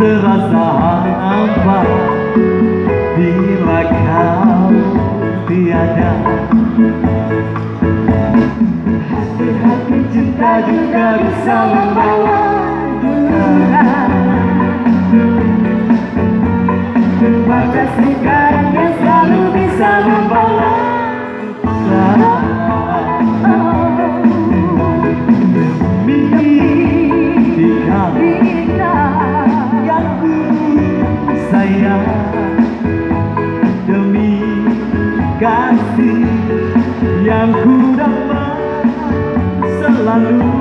terasa hampa bila kau tiada. Hati-hati cinta juga bisa membawa duka, maka sekarangnya selalu bisa membawa duka. Demi kita yang ku sayang, demi kasih yang ku dapat selalu.